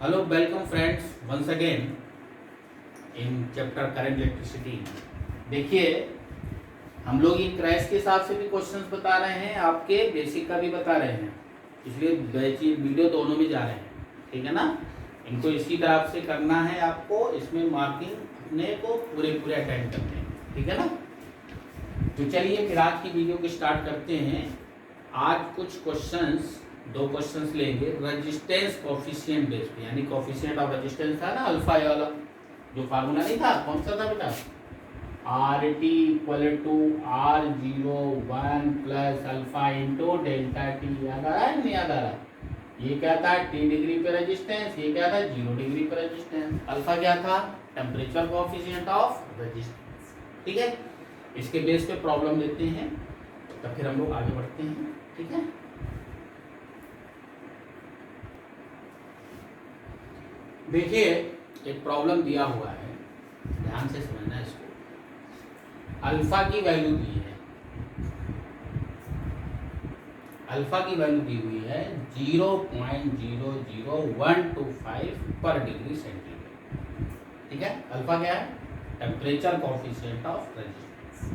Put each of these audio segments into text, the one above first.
Hello welcome friends once again in chapter current electricity. देखिए हम लोग ये क्रैश के हिसाब से भी क्वेश्चंस बता रहे हैं, आपके बेसिक का भी बता रहे हैं, इसलिए वीडियो दोनों में जा रहे हैं। ठीक है ना, इनको इसी तरह से करना है आपको, इसमें मार्किंग अपने को पूरे अटेंड करने हैं। ठीक है ना, तो चलिए फिर आज की वीडियो को स्टार्ट करते हैं। आज कुछ क्वेश्चंस, दो क्वेश्चंस लेंगे रेजिस्टेंस कोफिशिएंट बेस पे, यानी कोफिशिएंट ऑफ रेजिस्टेंस था ना अल्फा वाला, जो फार्मूला नहीं था, कौन सा था बेटा, R T equal to R zero one plus alpha into delta T. याद आ रहा है नहीं याद आ रहा? ये क्या था, टी डिग्री पे रेजिस्टेंस, ये क्या था, 0 डिग्री पे रेजिस्टेंस। अल्फा क्या था, टेम्परेचर कोफिशिएंट ऑफ रेजिस्टेंस। ठीक है, इसके बेस पे प्रॉब्लम लेते हैं, तब फिर हम लोग आगे बढ़ते हैं। ठीक है, देखिए एक प्रॉब्लम दिया हुआ है, ध्यान से समझना इसको। अल्फा की वैल्यू दी है, अल्फा की वैल्यू दी हुई है 0.00125 पर डिग्री सेंटीग्रेड। ठीक है, अल्फा क्या है, टेम्परेचर कोफिशिएंट ऑफ रेजिस्टेंस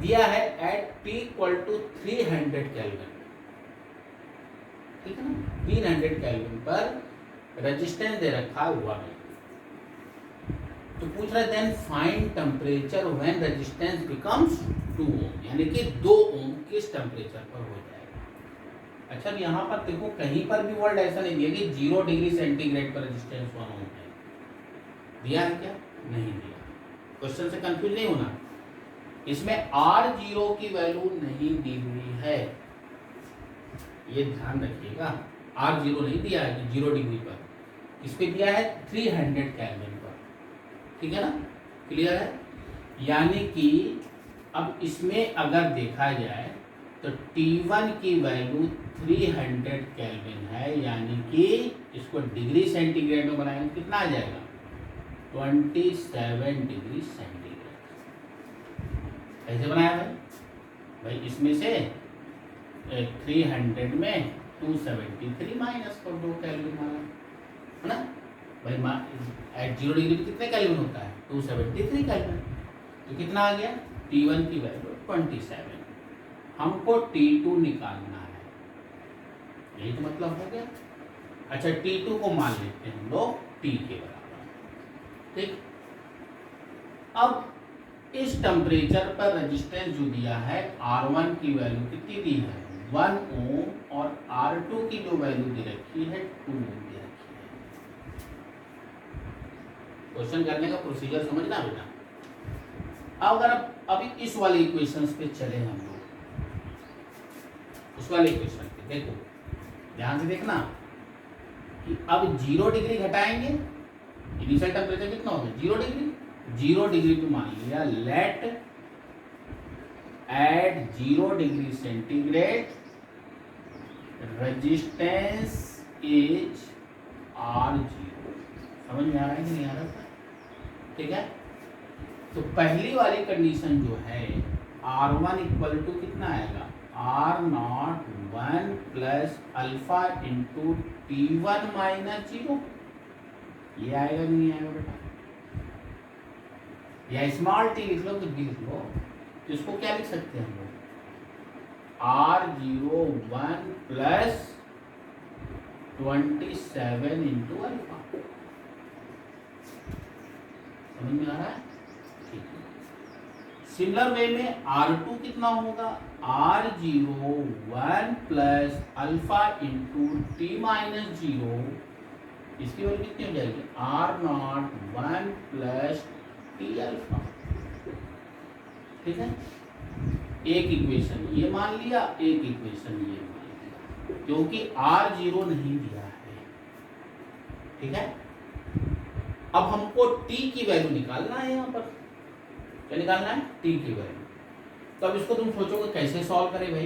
दिया है at T equal to 300 kelvin. ठीक है ना, 300 केल्विन पर रेजिस्टेंस दे रखा हुआ है। तो पूछ रहे then find temperature when resistance becomes 2 ohm, यानी कि 2 ओम किस टेम्परेचर पर हो जाएगा। अच्छा, यहाँ पर देखो कहीं पर भी वर्ड ऐसा नहीं दिया कि 0 डिग्री सेंटीग्रेड पर रेजिस्टेंस 1 ओम है। दिया है क्या, नहीं दिया। क्वेश्चन से कंफ्यूज नहीं होना, इसमें R0 की वैल्यू नहीं दी हुई है, ये ध्यान रखिएगा। R0 नहीं दिया है कि 0 डिग्री पर, इस पे दिया है 300 केल्विन पर। ठीक है ना, क्लियर है। यानी कि अब इसमें अगर देखा जाए तो T1 की वैल्यू 300 केल्विन है, यानी कि इसको डिग्री सेंटीग्रेड में बनाएंगे कितना आ जाएगा, 27 डिग्री सेंटीग्रेड। कैसे बनाया भाई, भाई इसमें से 300 में 273 माइनस कर दो केल्विन वाला, है ना भाई। एट 0 डिग्री पे कितने केल्विन होता है, 273 केल्विन। तो कितना आ गया, T1 की वैल्यू 27, हमको T2 निकालना है, यही तो मतलब हो गया। अच्छा, T2 को मान लेते हैं हम लोग T के बराबर। ठीक, अब इस टेम्परेचर पर रेजिस्टेंस जो दिया है, R1 की वैल्यू कितनी दी है, 1 ओम, और R2 की जो वैल्यू दे रखी है 2 ओम दे रखी है। क्वेश्चन करने का प्रोसीजर समझना बेटा। अगर अभी इस वाले इक्वेशंस पे चले हम लोग, उस वाले इक्वेशन पे देखो, ध्यान से देखना कि अब 0 डिग्री घटाएंगे, इनिशियल टेम्परेचर कितना होगा, 0 डिग्री। 0 डिग्री पे मान लिया, let at 0 degree centigrade resistance is R0। समझ में आ रहा है कि नहीं आ रहा? ठीक है, तो पहली वाली कंडीशन जो है, R1 इक्वल टू कितना आएगा, R01 plus alpha into T1 minus 0। ये आएगा कि नहीं आएगा बेटा, या स्मॉल टी लिख लो तो भी लिख लो, तो इसको क्या लिख सकते हैं हम लोग, R01 प्लस 27 इंटू अल्फा। समझ में आ रहा है? ठीक है। सिमिलर वे में R2 कितना होगा, R01 plus alpha into T minus 0, इसकी वैल्यू कितनी हो जाएगी, R01 प्लस T अल्फा। ठीक है, एक इक्वेशन ये मान लिया, एक इक्वेशन ये मान लिया, क्योंकि R0 नहीं दिया है। ठीक है, अब हमको T की वैल्यू निकालना है, यहाँ पर क्या निकालना है, T की वैल्यू। तो अब इसको तुम सोचोगे कैसे सॉल्व करें भाई,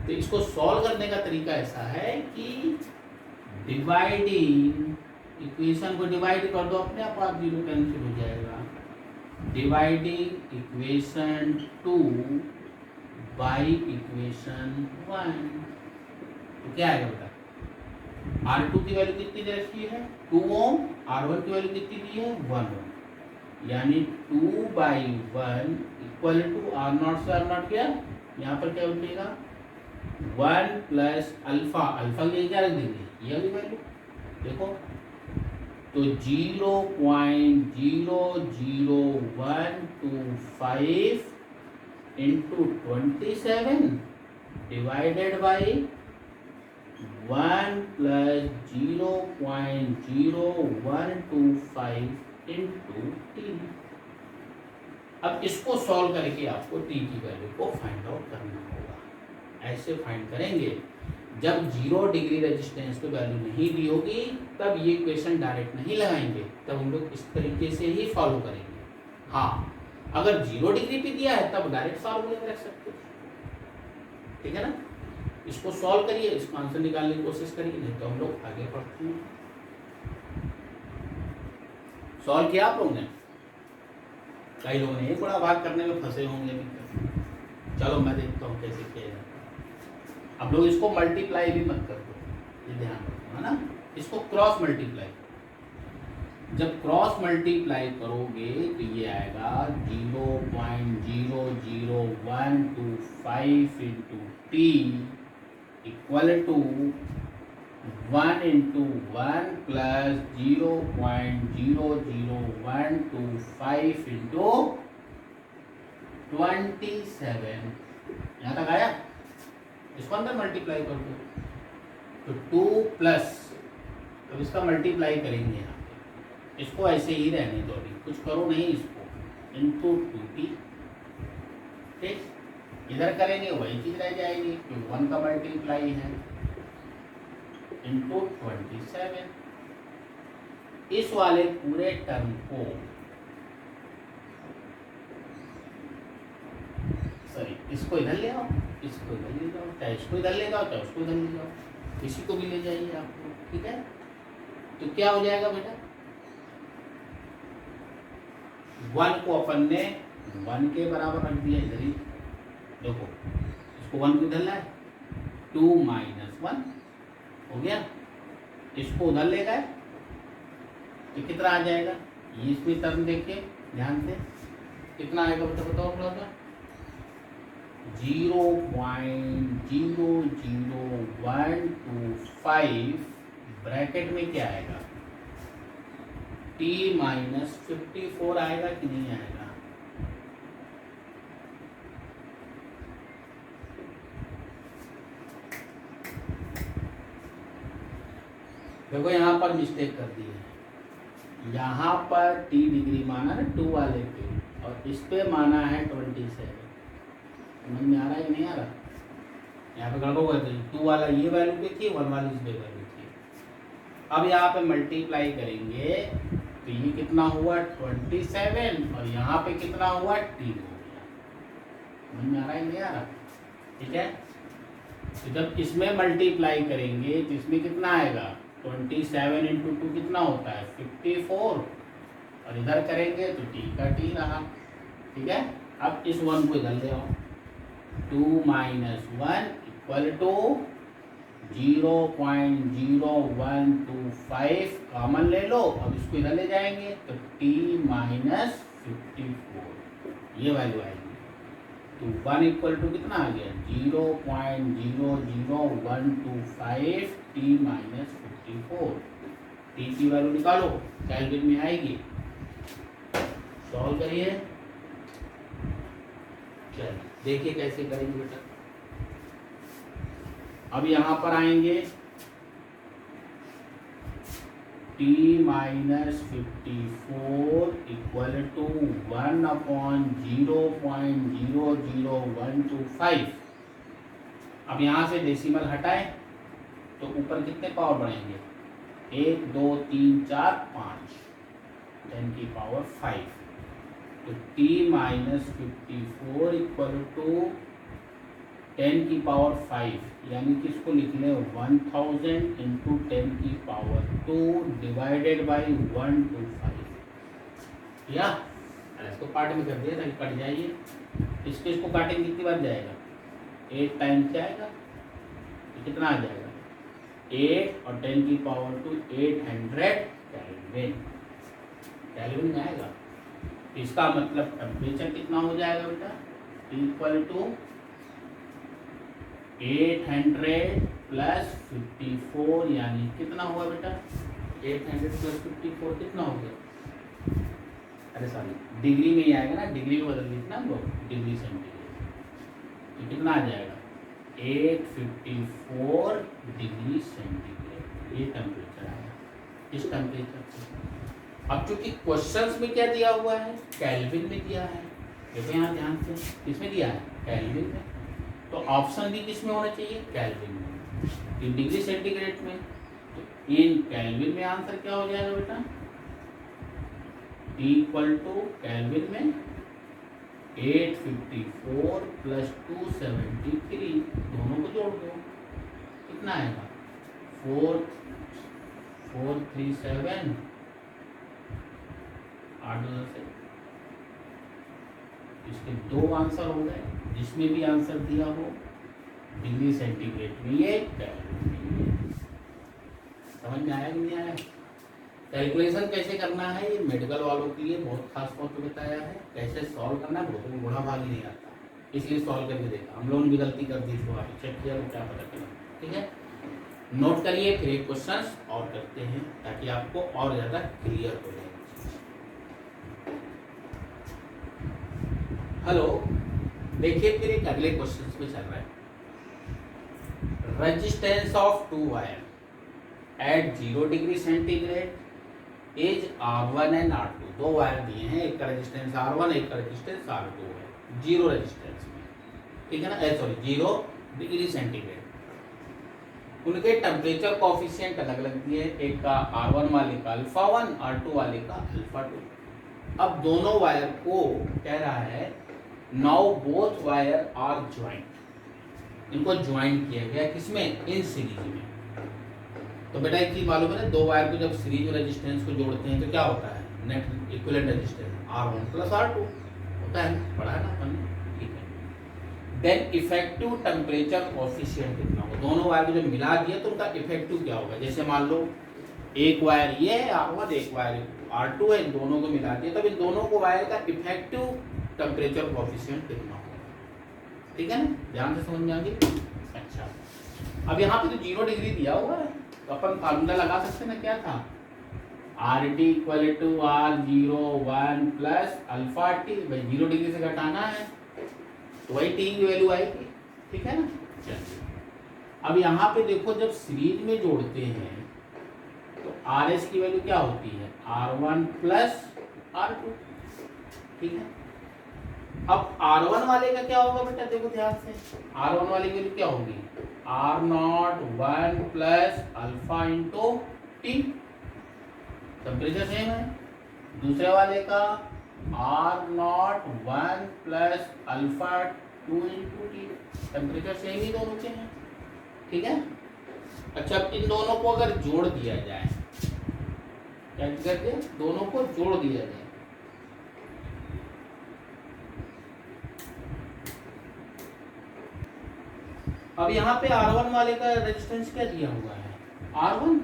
तो इसको सॉल्व करने का तरीका ऐसा है कि डिवाइडिंग, इक्वेशन को डिवाइड कर दो, अपने आप 0 कैंसिल हो जाएगा। डिवाइडिंग इक्वेशन 2 बाई इक्वेशन 1, तो क्या आएगा बेटा, R2 की वैल्यू कितनी दे रखी है 2 ओम, R1 की वैल्यू कितनी दी है 1 ओम, यानी 2/1 इक्वल टू R0 से R0 क्या, यहाँ पर क्या बचेगा 1 प्लस अल्फा, अल्फा के लिए क्या रख देंगे ये वाली वैल्यू, देखो तो 0.00125 into 27 divided by 1 plus 0.0125 into T. अब इसको सॉल्व करके आपको टी की वैल्यू को फाइंड आउट करना होगा। ऐसे फाइंड करेंगे जब 0 डिग्री रेजिस्टेंस पे वैल्यू नहीं दी होगी तब ये क्वेश्चन डायरेक्ट नहीं लगाएंगे, तब हम लोग इस तरीके से ही फॉलो करेंगे। हाँ, अगर 0 डिग्री पे दिया है तब डायरेक्ट फॉर्मूले में रख सकते हैं, ठीक है ना। इसको सॉल्व करिए, इसका आंसर निकालने की कोशिश करिए, नहीं तो हम लोग आगे बढ़ते हैं। सॉल्व किया आप लोगों ने? कई लोगों ने एक बड़ा भाग करने में फंसे होंगे अभी तक। चलो मैं देखता हूँ कैसे किया जाता है। अब लोग इसको मल्टीप्लाई भी मत कर दो, ये ध्यान रखो, है ना। इसको क्रॉस मल्टीप्लाई, जब क्रॉस मल्टीप्लाई करोगे तो ये आएगा 0.00125 into T equal to 1 into 1 plus 0.00125 into 27। यहाँ तक आया? इसको अंदर मल्टीप्लाई कर दो तो 2 प्लस, अब इसका मल्टीप्लाई करेंगे यहाँ पे, इसको ऐसे ही रहने दो, अभी कुछ करो नहीं इसको, इंटू 2t, ठीक। इधर करेंगे वही चीज रह जाएगी क्योंकि 1 का मल्टीप्लाई है, इंटू 27। इस वाले पूरे टर्म को, सॉरी इसको इधर ले आओ, इसको इधर ले जाओ, चाहे इसको इधर ले जाओ चाहे उसको इधर ले जाओ, किसी को भी ले जाइए आपको, ठीक है। तो क्या हो जाएगा बेटा, 1 को अपन ने 1 के बराबर रख दिया इधर ही, देखो इसको 1 को इधर लाए, 2 माइनस 1 हो गया, इसको उधर ले गए तो कितना आ जाएगा, ये इसमें टर्म देखिए ध्यान से, कितना आएगा बेटा बताओ थोड़ा सा, 0.00125 ब्रैकेट में क्या आएगा t माइनस 54 आएगा कि नहीं आएगा। देखो यहाँ पर मिस्टेक कर दी है, यहाँ पर t डिग्री माना है 2 वाले पे और इस पे माना है 27। समझ में आ रहा है कि नहीं आ रहा? यहाँ पे गड़बड़ हुआ, 2 वाला ये वैल्यू पे थी, 1 वाली इस पे वैल्यू थी। अब यहाँ पे मल्टीप्लाई करेंगे तो ये कितना हुआ 27 और यहाँ पे कितना हुआ t हो गया। समझ में आ रहा है नहीं आ रहा? ठीक है, तो जब इसमें मल्टीप्लाई करेंगे तो इसमें कितना आएगा 27 इंटू 2 कितना होता है 54 और इधर करेंगे तो t का t रहा, ठीक है। अब इस 1 को इधर ले आओ, 2 माइनस 1 इक्वल टू 0.0125 कॉमन ले लो, अब इसको इधर ले जाएंगे तो t माइनस 54 ये वैल्यू आएगी। तो 1 इक्वल टू कितना आ गया 0.00125 t माइनस 54, t की वैल्यू निकालो, कैलकुलेट में आएगी, सॉल्व करिए। चलिए देखिए कैसे करेंगे बेटा। अब यहाँ पर आएंगे t माइनस 54 इक्वल टू 1/0.00125। अब यहाँ से डेसिमल हटाए तो ऊपर कितने पावर बढ़ेंगे 1 2 3 4 5 10 की पावर 5। तो t माइनस 54 इक्वल टू 10 की पावर 5, यानी कि इसको लिख लें 1000 इंटू 10 की पावर 2 डिवाइडेड बाई 125। या इसको पार्ट में कर दिया ताकि कट जाइए, इसको काटेंगे कितनी बार जाएगा 8 टाइम जाएगा, तो कितना आ जाएगा 8 और 10 की पावर टू 800 केल्विन। केल्विन में आएगा। इसका मतलब टेम्परेचर कितना हो जाएगा बेटा, इक्वल टू 800 प्लस 54, यानी कितना हुआ बेटा, 800 प्लस 54 कितना हो गया, अरे सॉरी डिग्री में ही आएगा ना, डिग्री में बदल दीजिए ना हम लोग, डिग्री सेंटीग्रेड, तो कितना आ जाएगा 854 डिग्री सेंटीग्रेड, ये टेम्परेचर आएगा इस टेम्परेचर से। अब चूंकि क्वेश्चंस में क्या दिया हुआ है, केल्विन में दिया है, देखो यहाँ ध्यान से किसमें दिया है, केल्विन में, तो ऑप्शन भी किस में होना चाहिए, केल्विन में, इन डिग्री सेंटीग्रेड में, तो इन केल्विन में आंसर क्या हो जाएगा बेटा, इक्वल टू केल्विन में 854 प्लस 273, दोनों को जोड़ दो, कितना आएगा 4437, 8 से इसके दो आंसर हो गए, जिसमें भी आंसर दिया हो डिग्री सेंटीग्रेड में, ये समझ में आया कि नहीं आया। कैलकुलेशन कैसे करना है ये मेडिकल वालों के लिए बहुत खास तौर पे बताया है, कैसे सॉल्व करना है, बहुत बूढ़ा भाग नहीं आता, इसलिए सॉल्व करके देखा, हम लोगों ने भी गलती कर दी थी, आप चेक किया तो क्या पता चला, ठीक है। नोट करिए, फिर एक क्वेश्चन और करते हैं ताकि आपको और ज़्यादा क्लियर हो जाए। हेलो, देखिए फिर एक अगले क्वेश्चन पे चल रहा है, resistance of two wire at 0 degree centigrade is R1 and R2, दो वायर दिए हैं, एक का रेजिस्टेंस R1 एक का रेजिस्टेंस R2 है, 0 रेजिस्टेंस में, ठीक है ना, सॉरी 0 डिग्री सेंटीग्रेड, उनके टेम्परेचर कोफिशिएंट अलग अलग दिए, एक का R1 वाले का अल्फा 1, R2 वाले का अल्फा 2। अब दोनों वायर को कह रहा है now both wire are joint, इनको ज्वाइंट किया गया किसमें, इन सीरीज में। तो बेटा एक चीज मालूम है ना, दो वायर को जब सीरीज में रेजिस्टेंस को जोड़ते हैं तो क्या होता है, net equivalent resistance R1 plus R2 होता है, पढ़ा है ना अपन ने, ठीक है। देन इफेक्टिव टेम्परेचर कोफिशिएंट कितना होगा, दोनों वायर को जब मिला दिया तो उनका इफेक्टिव क्या होगा, जैसे मान लो एक वायर ये है R1, एक वायर R2 है, इन दोनों को मिला दिया तब इन दोनों को वायर का इफेक्टिव टेम्परेचर कोफिशिएंट कितना होगा, ठीक है ना, ध्यान से समझ में आ गई। अच्छा, अब यहाँ पे तो 0 डिग्री दिया हुआ है, तो अपन फार्मूला लगा सकते हैं ना, क्या था, RT equal to R01 plus alpha T, भाई 0 डिग्री से घटाना है तो वही टी की वैल्यू आएगी, ठीक है ना। चलिए अब यहाँ पे देखो, जब सीरीज में जोड़ते हैं तो RS की वैल्यू क्या होती है, R1 प्लस R2, ठीक है। अब R1 वाले का क्या होगा बेटा, देखो ध्यान से, R1 वाले की वैल्यू क्या होगी, R01 plus alpha into T, temperature same है। दूसरे वाले का R01 plus alpha 2 into T, temperature same ही दोनों के हैं, ठीक है। अच्छा, अब इन दोनों को अगर जोड़ दिया जाए, क्या करते हैं, दोनों को जोड़ दिया जाए, अब यहाँ पे R1 वाले का रेजिस्टेंस क्या दिया हुआ है, R1,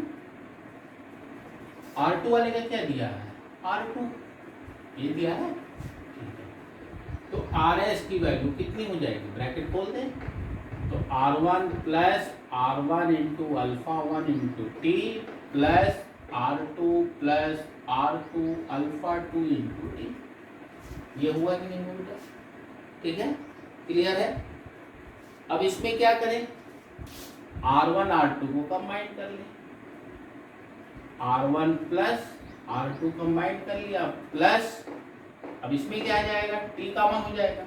R2 वाले का क्या दिया है, R2, ये दिया है, ठीक है। तो RS की वैल्यू कितनी हो जाएगी, ब्रैकेट खोल दें, तो R1 plus R1 into alpha 1 into T plus R2 plus R2 alpha 2 into T, ये हुआ कि नहीं हुआ, ठीक है, क्लियर है। अब इसमें क्या करें, R1 R2 को कंबाइन कर लें, R1 प्लस R2 कंबाइन कर लिया, प्लस अब इसमें क्या आ जाएगा, T कॉमन हो जाएगा,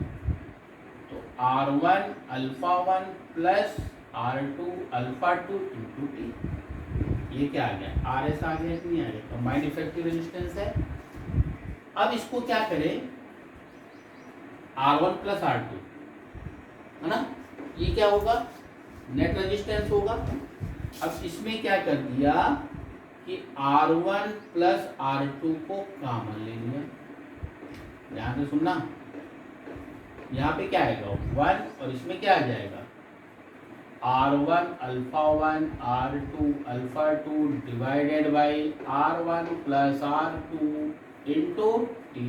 तो R1 alpha 1 plus R2 alpha 2 into T, ये क्या आ गया, RS आ गया कि नहीं आ गया, कंबाइंड इफेक्टिव रेजिस्टेंस है। अब इसको क्या करें, R1 प्लस R2 है ना, ये क्या होगा, नेट रेजिस्टेंस होगा। अब इसमें क्या कर दिया कि R1 प्लस R2 को कॉमन ले लिया, ध्यान से सुनना, यहाँ पे क्या आएगा 1 और इसमें क्या आ जाएगा R1 alpha 1 R2 alpha 2 divided by R1 plus R2 into T.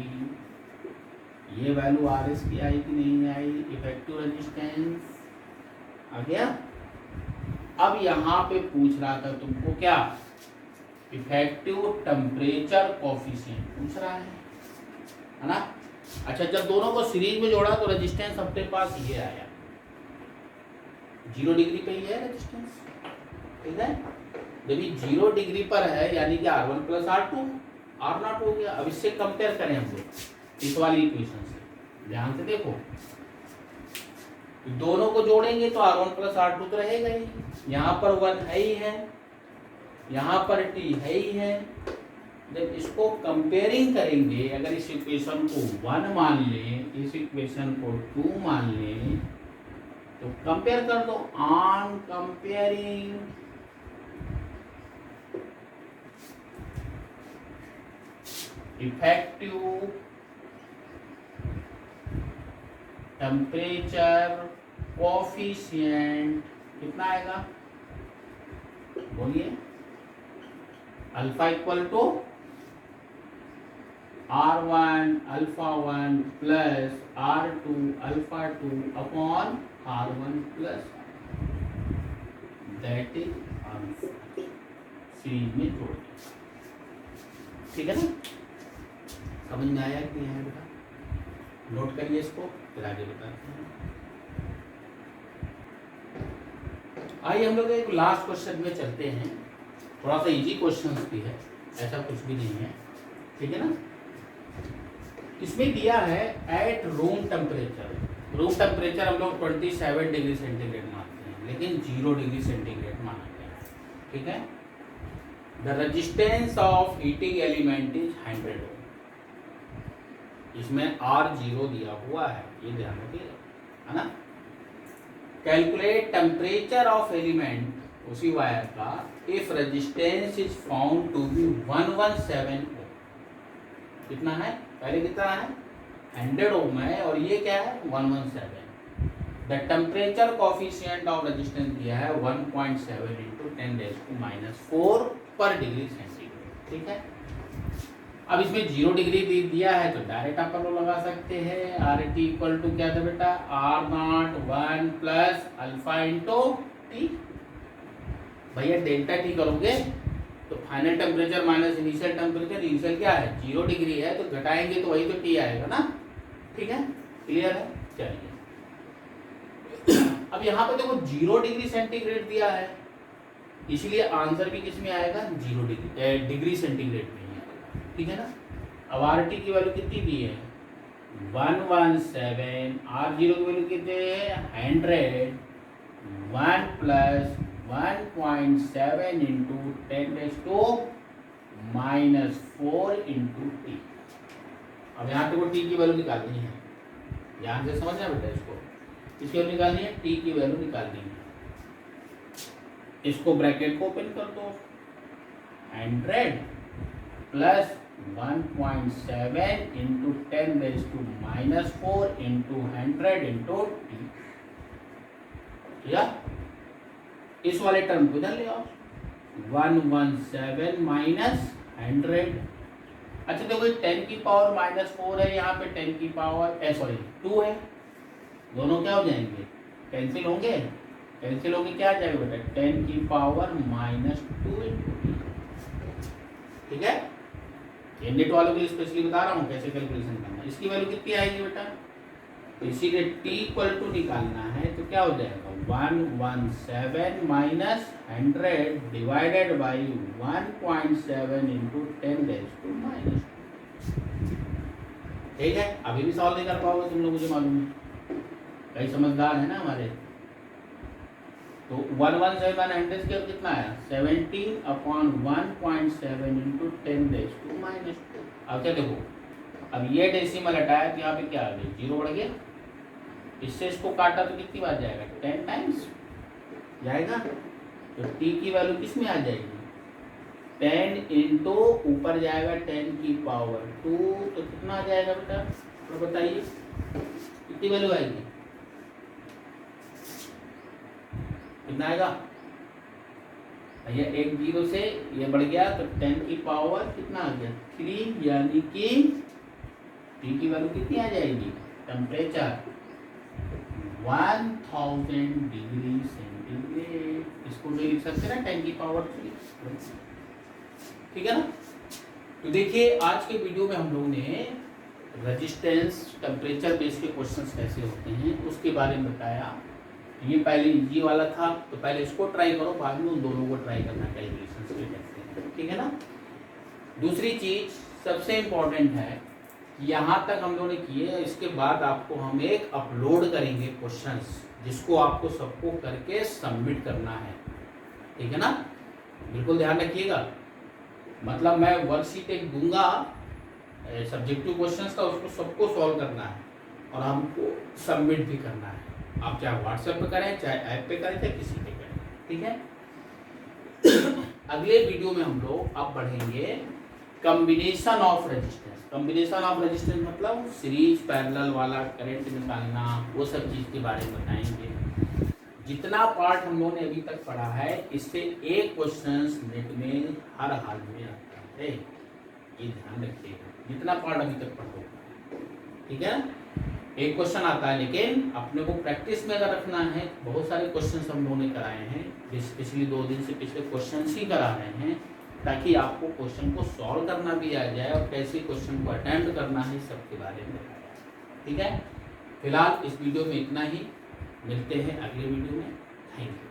ये वैल्यू आर एस की आई कि नहीं आई? इफेक्टिव रेजिस्टेंस आ गया। अब यहाँ पे पूछ रहा था तुमको क्या, इफेक्टिव टेम्परेचर कोफिशिएंट पूछ रहा है ना। अच्छा, जब दोनों को सीरीज में जोड़ा तो रेजिस्टेंस अपने पास ये आया, 0 डिग्री पे ही है रेजिस्टेंस, ठीक है। जब ये 0 डिग्री पर है यानी कि R1 प्लस R2 R0 हो गया। अब इससे कंपेयर करें हम लोग इस वाली इक्वेशन से, ध्यान से देखो, दोनों को जोड़ेंगे तो R1 प्लस R2 तो रहेगा ही, यहाँ पर 1 है ही है, यहाँ पर T है ही है। जब इसको कंपेयरिंग करेंगे, अगर इस इक्वेशन को 1 मान लें, इस इक्वेशन को 2 मान लें, तो कंपेयर कर दो। On comparing effective temperature coefficient कितना आएगा, बोलिए। Alpha equal to R1 alpha 1 plus R2 alpha 2 upon R1 plus, that is answer. Series में जोड़ दिया, ठीक है ना। समझ में आया कि नहीं आया बेटा? नोट करिए इसको, फिर आगे बताते हैं। आइए हम लोग एक लास्ट क्वेश्चन में चलते हैं। थोड़ा सा इजी क्वेश्चन भी है, ऐसा कुछ भी नहीं है, ठीक है ना। इसमें दिया है at room temperature. Room temperature हम लोग 27 डिग्री सेंटीग्रेड मानते हैं, लेकिन 0 डिग्री सेंटीग्रेड माना गया है, ठीक है। The resistance of heating element is 100 ओम। इसमें R0 दिया हुआ है, ये ध्यान रखिए, है ना। कैलकुलेट टेम्परेचर ऑफ एलिमेंट, उसी वायर का, if resistance is found to be 117 ohm. कितना है, पहले कितना है 100 ओम है, और ये क्या है 117। The temperature coefficient of resistance दिया है 1.7 इंटू 10⁻⁴ पर डिग्री सेंटीग्रेड, ठीक है। अब इसमें 0 डिग्री दिया है तो डायरेक्ट आप लोग लगा सकते हैं। आर टी इक्वल टू क्या था बेटा, R0 1 plus alpha into T. भैया डेल्टा टी करोगे तो final temperature minus initial temperature, initial क्या है 0 डिग्री है, तो घटाएंगे तो वही तो टी आएगा ना, ठीक है। क्लियर है, चलिए। अब यहाँ पे देखो 0 डिग्री सेंटीग्रेड दिया है, इसलिए आंसर भी किस में आएगा, 0 डिग्री सेंटीग्रेड में, ठीक है ना। अब आर टी की वैल्यू कितनी दी है 117, R0 की वैल्यू कितने है 100, 1 प्लस 1.7 इंटू 10⁻⁴ इंटू टी। अब यहाँ पे वो टी की वैल्यू निकालनी है, ध्यान से समझना बेटा, इसकी वैल्यू निकालनी है, टी की वैल्यू निकालनी है। इसको ब्रैकेट को ओपन कर दो, 100 plus 1.7 into 10⁻⁴ into 100 into T, या इस वाले टर्म को इधर ले आओ, 117 माइनस 100। अच्छा देखो 10 की पावर -4 है, यहाँ पे 10 की पावर 2 है, दोनों क्या हो जाएंगे, कैंसिल होंगे। कैंसिल होंगे क्या आ जाएगा बेटा, 10 की पावर -2 इंटू टी, ठीक है। ये नेट वालों के लिए स्पेशली बता रहा हूँ कैसे कैलकुलेशन करना है। इसकी वैल्यू कितनी आएगी बेटा, इसीलिए टी इक्वल टू निकालना है, तो क्या हो जाएगा 117 माइनस 100 डिवाइडेड बाई 1.7 इंटू 10⁻²। ठीक है, अभी भी सॉल्व नहीं कर पाओगे तुम लोग, मुझे मालूम है, कई समझदार है ना हमारे। तो 117 100 कितना आया 17/1.7 इंटू 10⁻²। अब क्या देखो, अब ये डेसिमल हटाया तो यहाँ पे क्या आ गया 0 बढ़ गया, इससे इसको काटा तो कितनी बार जाएगा 10 टाइम्स जाएगा। तो t की वैल्यू किस में आ जाएगी 10 इंटू ऊपर जाएगा 10 की पावर 2, तो कितना आ जाएगा बेटा, तो बताइए कितनी वैल्यू आएगी कितना आएगा भैया, एक जीरो से ये बढ़ गया तो 10 की पावर कितना आ गया 3, यानी कि टी की वैल्यू कितनी आ जाएगी, टेम्परेचर 1000 डिग्री सेंटीग्रेड। इसको भी लिख सकते हैं ना 10 की पावर 3, ठीक है ना। तो देखिए आज के वीडियो में हम लोग ने रेजिस्टेंस टेम्परेचर बेस्ड के क्वेश्चंस कैसे होते हैं उसके बारे में बताया। ये पहले इजी वाला था, तो पहले इसको ट्राई करो, बाद में उन दोनों को ट्राई करना कैलकुलेशंस के कैसे, ठीक है ना। दूसरी चीज सबसे इम्पोर्टेंट है, यहाँ तक हम लोगों ने किए, इसके बाद आपको हम एक अपलोड करेंगे क्वेश्चंस, जिसको आपको सबको करके सबमिट करना है, ठीक है ना। बिल्कुल ध्यान रखिएगा, मतलब मैं वर्कशीट एक दूंगा सब्जेक्टिव क्वेश्चंस का, उसको सबको सॉल्व करना है और हमको सबमिट भी करना है। आप चाहे व्हाट्सएप पे करें, चाहे ऐप पे करें, चाहे किसी पे करें, ठीक है। अगले वीडियो में हम लोग अब बढ़ेंगे combination of resistance. Combination of resistance मतलब सीरीज पैरेलल वाला करंट निकालना, वो सब चीज़ के बारे में बताएंगे। जितना पार्ट हम लोगों ने अभी तक पढ़ा है, इससे एक क्वेश्चन नेट में हर हाल में आता है, ये ध्यान रखिएगा। जितना पार्ट अभी तक पढ़ो, ठीक है, एक क्वेश्चन आता है, लेकिन अपने को प्रैक्टिस में अगर रखना है, बहुत सारे क्वेश्चन हम लोगों ने कराए हैं, पिछले 2 दिन से पिछले क्वेश्चन ही करा रहे हैं, ताकि आपको क्वेश्चन को सॉल्व करना भी आ जाए और कैसे क्वेश्चन को अटेम्प्ट करना है सबके बारे में बताया, ठीक है। फिलहाल इस वीडियो में इतना ही, मिलते हैं अगले वीडियो में। Thank you.